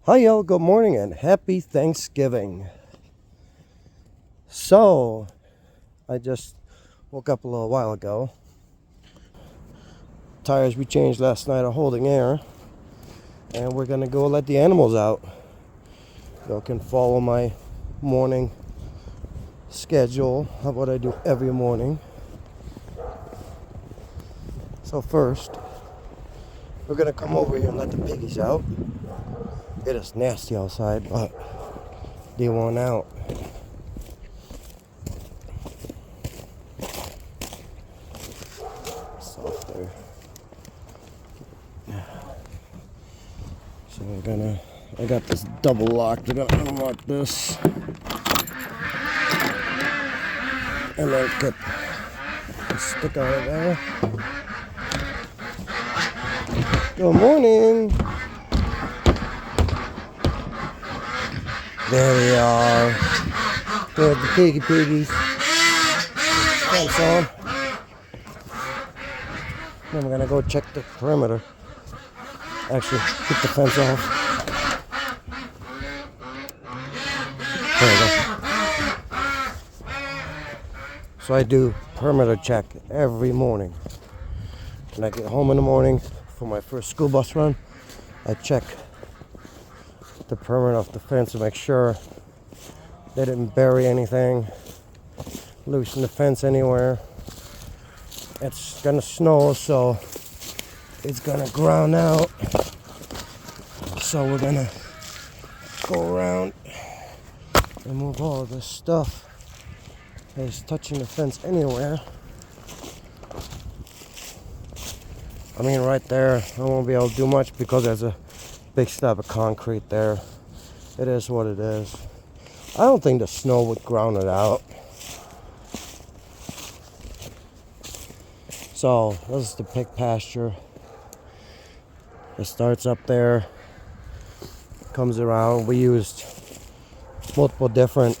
Hi, y'all. Good morning and happy Thanksgiving. So, I just woke up a little while ago. Tires we changed last night are holding air, and we're gonna go let the animals out. Y'all can follow my morning schedule of what I do every morning. So first, we're gonna come over here and let the piggies out. It is nasty outside, but they want out. Soft there. So I got this double lock. We're gonna unlock this. And then get the stick out of there. Good morning. There they are. There's the piggies. Fence on. Then we're gonna go check the perimeter. Actually, keep the fence off. There we go. So I do perimeter check every morning. When I get home in the morning for my first school bus run, I check the perimeter of the fence to make sure they didn't bury anything, loosen the fence anywhere. It's gonna snow, so it's gonna ground out. So we're gonna go around and move all of this stuff that is touching the fence anywhere. I mean, right there, I won't be able to do much because there's a big slab of concrete there. It is what it is. I don't think the snow would ground it out. So this is the pig pasture. It starts up there, comes around. We used multiple different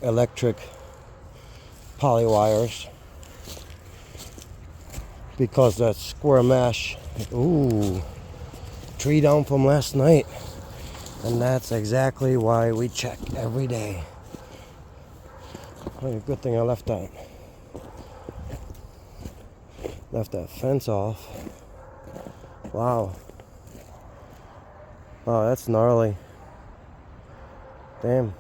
electric poly wires because that square mesh, tree down from last night. And that's exactly why we check every day. Oh, good thing I left that fence off. Wow, that's gnarly. Damn.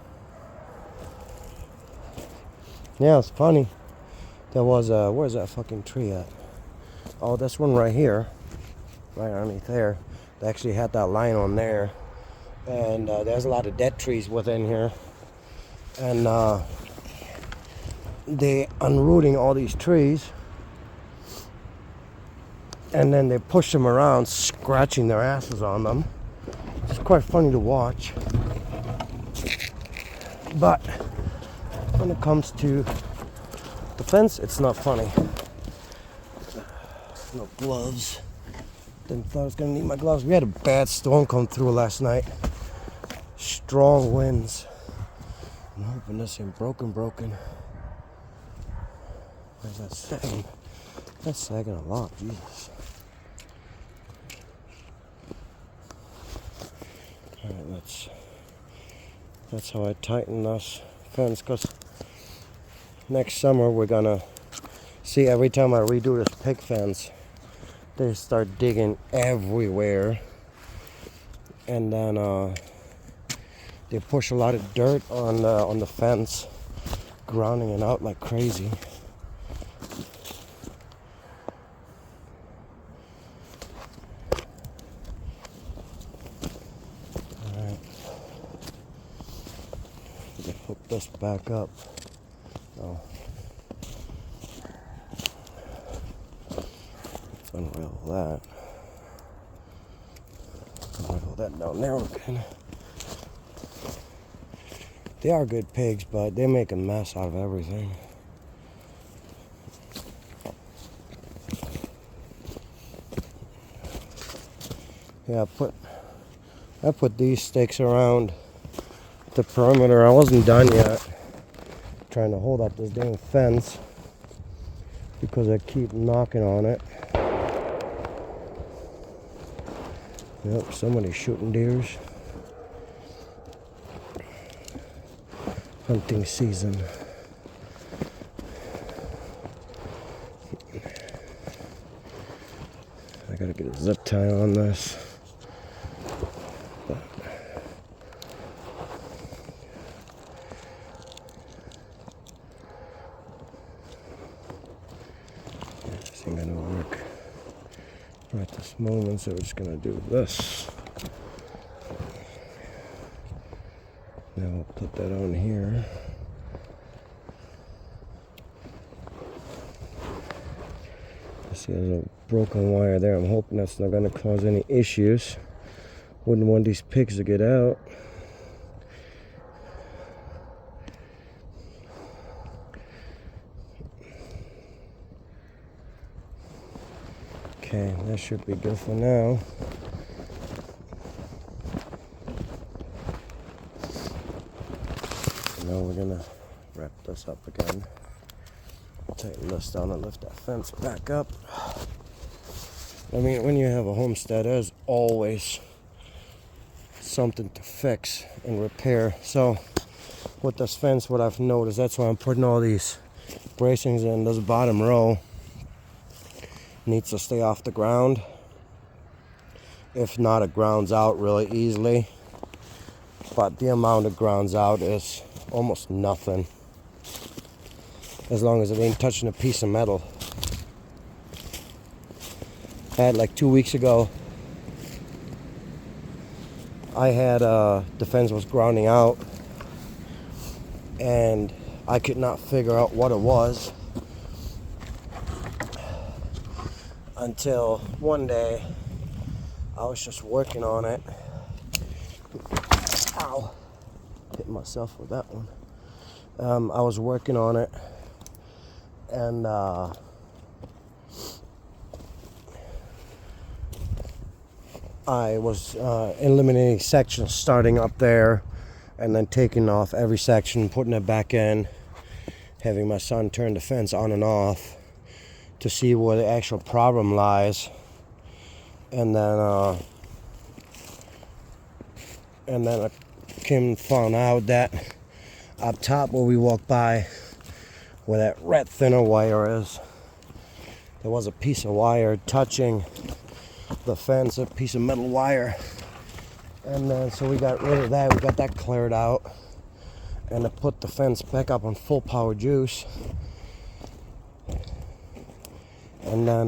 Yeah, it's funny. There was where's that fucking tree at? Oh, this one right here, right underneath there. They actually had that line on there, and there's a lot of dead trees within here, and they unrooting all these trees, and then they push them around, scratching their asses on them. It's quite funny to watch, but when it comes to the fence, it's not funny. No gloves. Didn't thought I was gonna need my gloves. We had a bad storm come through last night. Strong winds. I'm hoping this ain't broken. Where's that sagging? That's sagging a lot, Jesus. Alright, that's how I tighten this fence, because next summer we're gonna see every time I redo this pig fence, they start digging everywhere, and then they push a lot of dirt on the fence, grounding it out like crazy. Alright, hook this back up. Oh. Let's unravel that. Unravel that down there again. They are good pigs, but they make a mess out of everything. Yeah, I put these stakes around the perimeter. I wasn't done yet trying to hold up this damn fence because I keep knocking on it. Yep, somebody's shooting deers. Hunting season. I gotta get a zip tie on this. This ain't gonna work right this moment, so we're just gonna do this. Now we'll put that on here. I see there's a broken wire there. I'm hoping that's not gonna cause any issues. Wouldn't want these pigs to get out. Okay, that should be good for now. Now we're gonna wrap this up again. Tighten this down and lift that fence back up. I mean, when you have a homestead, there's always something to fix and repair. So with this fence, what I've noticed, that's why I'm putting all these bracings in. This bottom row needs to stay off the ground. If not, it grounds out really easily. But the amount it grounds out is almost nothing, as long as it ain't touching a piece of metal. I had like 2 weeks ago, I had the fence was grounding out and I could not figure out what it was until one day I was just working on it. Ow, hit myself with that one. I was working on it, and I was eliminating sections, starting up there and then taking off every section, putting it back in, having my son turn the fence on and off to see where the actual problem lies. And then I came and found out that up top where we walk by, where that red thinner wire is, there was a piece of wire touching the fence, a piece of metal wire. And then so we got rid of that, we got that cleared out, and I put the fence back up on full power juice. And then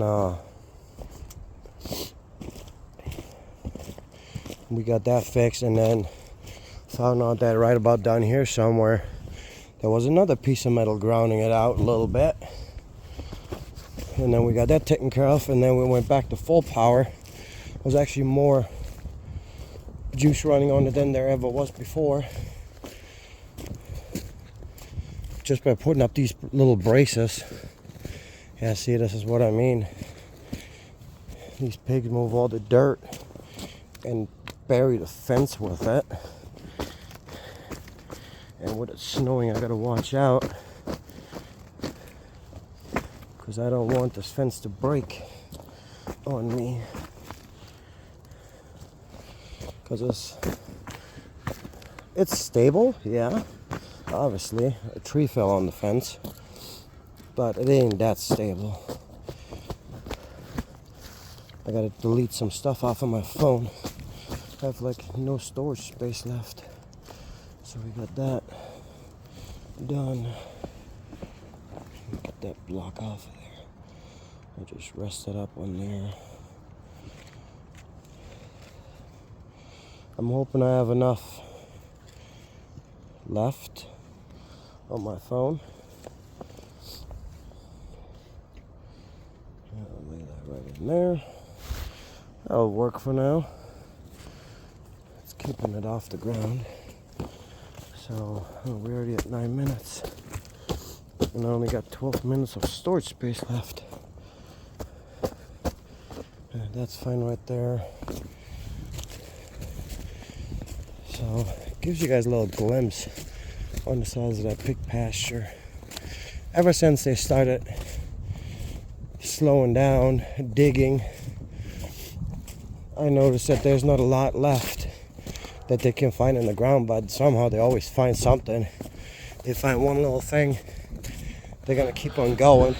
we got that fixed, and then found out that right about down here somewhere there was another piece of metal grounding it out a little bit. And then we got that taken care of, and then we went back to full power. There was actually more juice running on it than there ever was before, just by putting up these little braces. Yeah, see, this is what I mean. These pigs move all the dirt and bury the fence with it. And with it snowing, I gotta watch out, because I don't want this fence to break on me. Because it's stable, yeah. Obviously, a tree fell on the fence, but it ain't that stable. I gotta delete some stuff off of my phone. I have like no storage space left. So we got that done. Get that block off of there. I'll just rest it up on there. I'm hoping I have enough left on my phone. I'll lay that right in there. That'll work for now. It's keeping it off the ground. So we're already at 9 minutes, and I only got 12 minutes of storage space left. And that's fine right there. So it gives you guys a little glimpse on the size of that pig pasture. Ever since they started slowing down, digging, I noticed that there's not a lot left that they can find in the ground, but somehow they always find something. They find one little thing, they're gonna keep on going,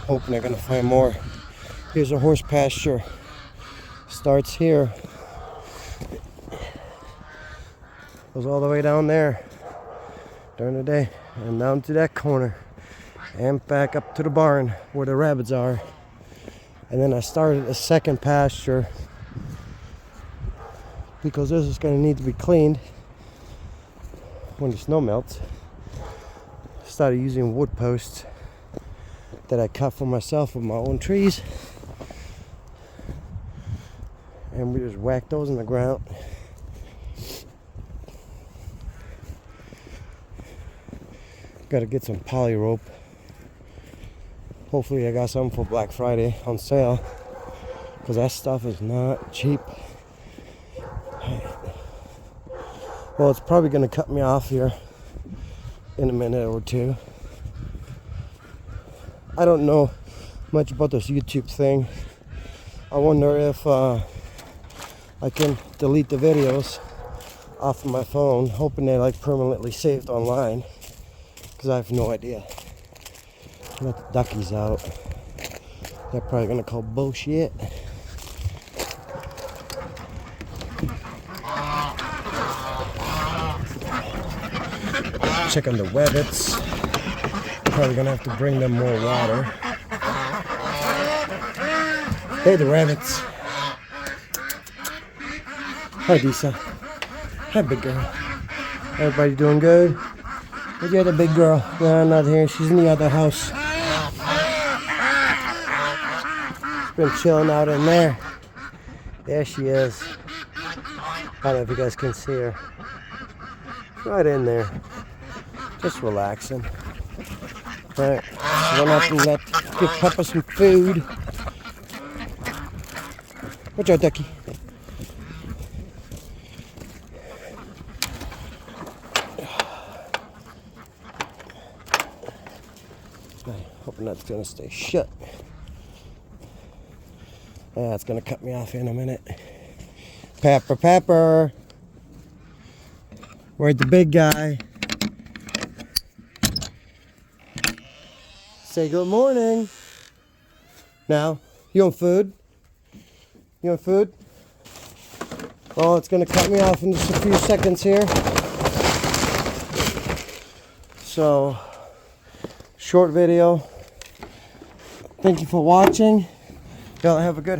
hoping they're gonna find more. Here's a horse pasture. Starts here, goes all the way down there during the day, and down to that corner, and back up to the barn where the rabbits are. And then I started a second pasture because this is going to need to be cleaned when the snow melts. Started using wood posts that I cut for myself with my own trees, and we just whack those in the ground. Got to get some poly rope. Hopefully I got something for Black Friday on sale, because that stuff is not cheap. Well, it's probably going to cut me off here in a minute or two. I don't know much about this YouTube thing. I wonder if I can delete the videos off of my phone, hoping they're like permanently saved online, because I have no idea. Let the duckies out. They're probably gonna call bullshit. Check on the rabbits. Probably gonna have to bring them more water. Hey, the rabbits. Hi, Disa. Hi, big girl. Everybody doing good? Where's the other big girl? No, not here. She's in the other house. She's been chilling out in there. There she is. I don't know if you guys can see her. Right in there. Just relaxing. Alright, so we're going to have to give Peppa some food. Watch out, ducky. Hoping that's going to stay shut. Yeah, it's going to cut me off in a minute. Pepper, Pepper. Where's the big guy? Say good morning. Now, you want food? You want food? Well, it's going to cut me off in just a few seconds here. So, short video. Thank you for watching. Y'all have a good